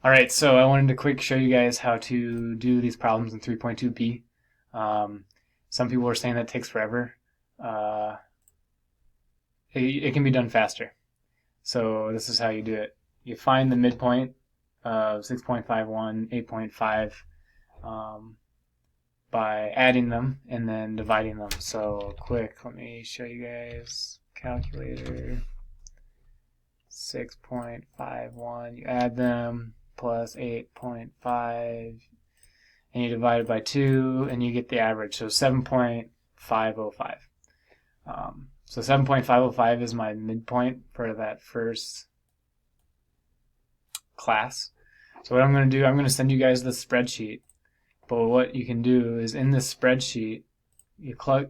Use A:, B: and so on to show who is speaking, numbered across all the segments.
A: All right, so I wanted to quick show you guys how to do these problems in 3.2p. Some people are saying that takes forever. Uh, it can be done faster. So this is how you do it. You find the midpoint of 6.51, 8.5 by adding them and then dividing them. So quick, let me show you guys. Calculator, 6.51, you add them, plus 8.5, and you divide it by 2, and you get the average, so 7.505. So 7.505 is my midpoint for that first class. So what I'm going to do, I'm going to send you guys the spreadsheet, but what you can do is in this spreadsheet, you plug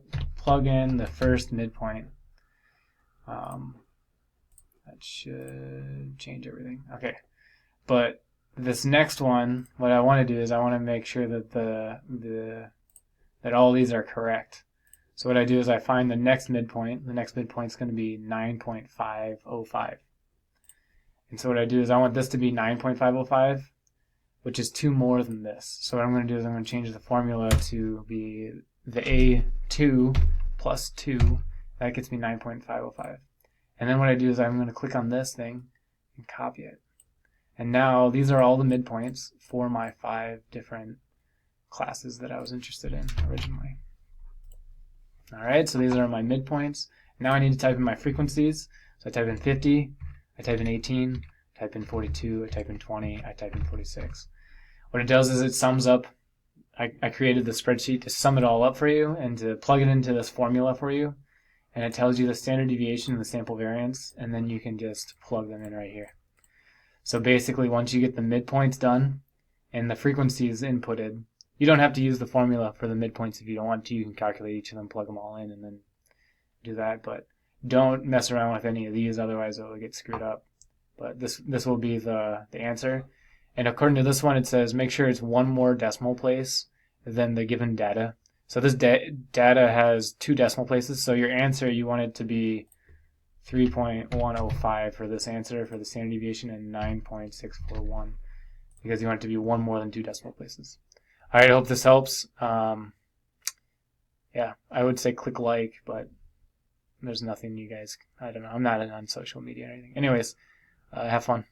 A: in the first midpoint. That should change everything. Okay. But this next one, what I want to do is I want to make sure that that all these are correct. So what I do is I find the next midpoint. The next midpoint is going to be 9.505. And so what I do is I want this to be 9.505, which is 2 more than this. So what I'm going to do is I'm going to change the formula to be the A2 plus 2. That gets me 9.505. And then what I do is I'm going to click on this thing and copy it. And now these are all the midpoints for my 5 different classes that I was interested in originally. Alright, so these are my midpoints. Now I need to type in my frequencies. So I type in 50, I type in 18, I type in 42, I type in 20, I type in 46. What it does is it sums up. I created the spreadsheet to sum it all up for you and to plug it into this formula for you. And it tells you the standard deviation and the sample variance, and then you can just plug them in right here. So basically, once you get the midpoints done and the frequencies inputted, you don't have to use the formula for the midpoints if you don't want to. You can calculate each of them, plug them all in, and then do that. But don't mess around with any of these, otherwise it will get screwed up. But this will be the answer. And according to this one, it says make sure it's one more decimal place than the given data. So this data has 2 decimal places, so your answer, you want it to be 3.105 for this answer for the standard deviation and 9.641 because you want it to be 1 more than 2 decimal places. All right, I hope this helps. Yeah, I would say click like, but there's nothing you guys, I don't know, I'm not on social media or anything. Anyways, have fun.